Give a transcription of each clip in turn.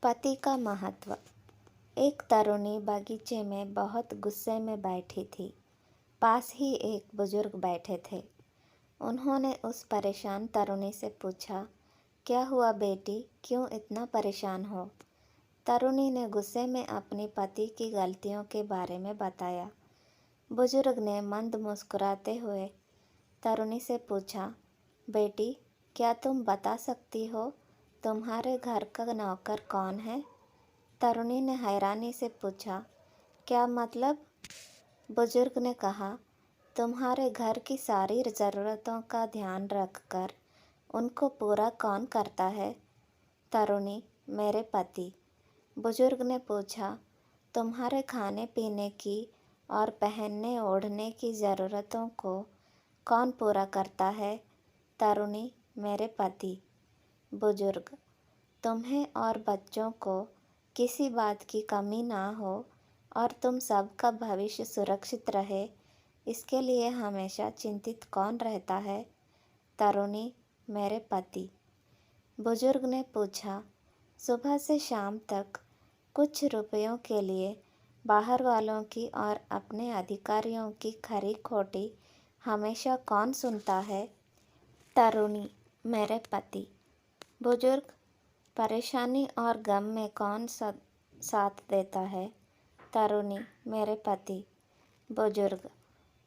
पति का महत्व। एक तरुणी बगीचे में बहुत गुस्से में बैठी थी। पास ही एक बुजुर्ग बैठे थे। उन्होंने उस परेशान तरुणी से पूछा, क्या हुआ बेटी, क्यों इतना परेशान हो? तरुणी ने गुस्से में अपने पति की गलतियों के बारे में बताया। बुजुर्ग ने मंद मुस्कुराते हुए तरुणी से पूछा, बेटी, क्या तुम बता सकती हो तुम्हारे घर का नौकर कौन है? तरुणी ने हैरानी से पूछा, क्या मतलब? बुजुर्ग ने कहा, तुम्हारे घर की सारी ज़रूरतों का ध्यान रखकर उनको पूरा कौन करता है? तरुणी, मेरे पति। बुजुर्ग ने पूछा, तुम्हारे खाने पीने की और पहनने ओढ़ने की ज़रूरतों को कौन पूरा करता है? तरुणी, मेरे पति। बुजुर्ग, तुम्हें और बच्चों को किसी बात की कमी ना हो और तुम सबका भविष्य सुरक्षित रहे, इसके लिए हमेशा चिंतित कौन रहता है? तरुणी, मेरे पति। बुजुर्ग ने पूछा, सुबह से शाम तक कुछ रुपयों के लिए बाहर वालों की और अपने अधिकारियों की खरी खोटी हमेशा कौन सुनता है? तरुणी, मेरे पति। बुजुर्ग, परेशानी और गम में कौन साथ देता है? तरुणी, मेरे पति। बुजुर्ग,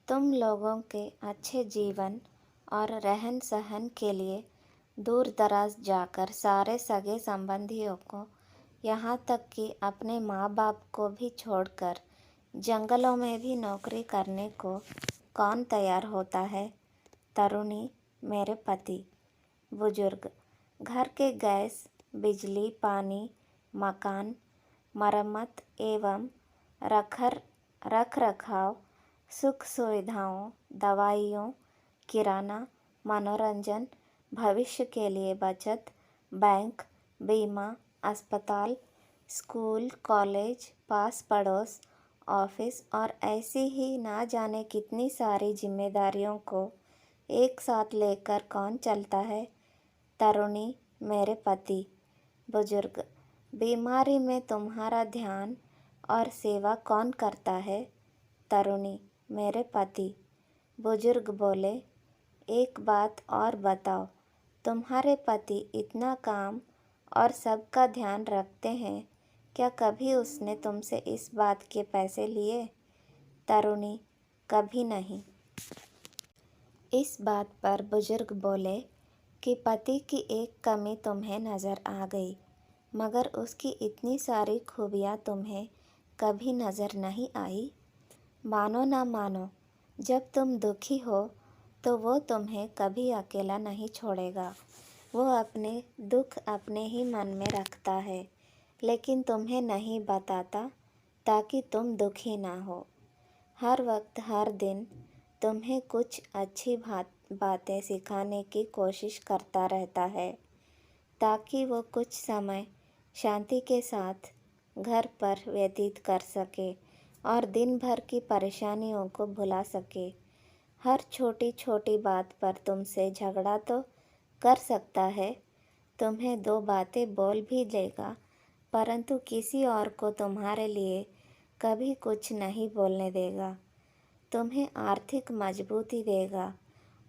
तुम लोगों के अच्छे जीवन और रहन सहन के लिए दूर दराज जाकर सारे सगे संबंधियों को, यहाँ तक कि अपने माँ बाप को भी छोड़कर जंगलों में भी नौकरी करने को कौन तैयार होता है? तरुणी, मेरे पति। बुजुर्ग, घर के गैस, बिजली, पानी, मकान, मरम्मत एवं रख रखाव, सुख सुविधाओं, दवाइयों, किराना, मनोरंजन, भविष्य के लिए बचत, बैंक, बीमा, अस्पताल, स्कूल, कॉलेज, पास पड़ोस, ऑफिस और ऐसी ही ना जाने कितनी सारी जिम्मेदारियों को एक साथ लेकर कौन चलता है? तरुणी, मेरे पति। बुजुर्ग, बीमारी में तुम्हारा ध्यान और सेवा कौन करता है? तरुणी, मेरे पति। बुजुर्ग बोले, एक बात और बताओ, तुम्हारे पति इतना काम और सबका ध्यान रखते हैं, क्या कभी उसने तुमसे इस बात के पैसे लिए? तरुणी, कभी नहीं। इस बात पर बुजुर्ग बोले कि पति की एक कमी तुम्हें नज़र आ गई, मगर उसकी इतनी सारी खूबियाँ तुम्हें कभी नज़र नहीं आई। मानो ना मानो, जब तुम दुखी हो तो वो तुम्हें कभी अकेला नहीं छोड़ेगा। वो अपने दुख अपने ही मन में रखता है, लेकिन तुम्हें नहीं बताता ताकि तुम दुखी ना हो। हर वक्त हर दिन तुम्हें कुछ अच्छी बातें सिखाने की कोशिश करता रहता है, ताकि वो कुछ समय शांति के साथ घर पर व्यतीत कर सके और दिन भर की परेशानियों को भुला सके। हर छोटी छोटी बात पर तुमसे झगड़ा तो कर सकता है, तुम्हें दो बातें बोल भी देगा, परंतु किसी और को तुम्हारे लिए कभी कुछ नहीं बोलने देगा। तुम्हें आर्थिक मजबूती देगा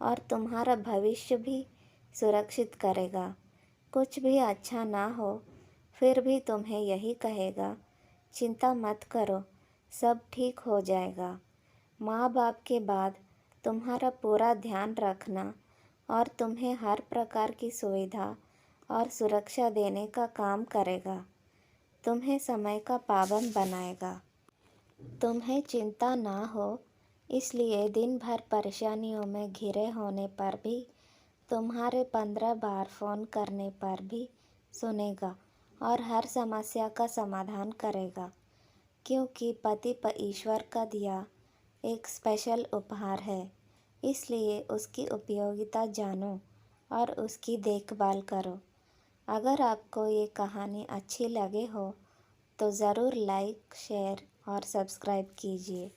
और तुम्हारा भविष्य भी सुरक्षित करेगा। कुछ भी अच्छा ना हो फिर भी तुम्हें यही कहेगा, चिंता मत करो, सब ठीक हो जाएगा। माँ बाप के बाद तुम्हारा पूरा ध्यान रखना और तुम्हें हर प्रकार की सुविधा और सुरक्षा देने का काम करेगा। तुम्हें समय का पाबंद बनाएगा। तुम्हें चिंता ना हो, इसलिए दिन भर परेशानियों में घिरे होने पर भी, तुम्हारे 15 बार फ़ोन करने पर भी सुनेगा और हर समस्या का समाधान करेगा, क्योंकि पति ईश्वर का दिया एक स्पेशल उपहार है। इसलिए उसकी उपयोगिता जानो और उसकी देखभाल करो। अगर आपको ये कहानी अच्छी लगे हो तो ज़रूर लाइक, शेयर और सब्सक्राइब कीजिए।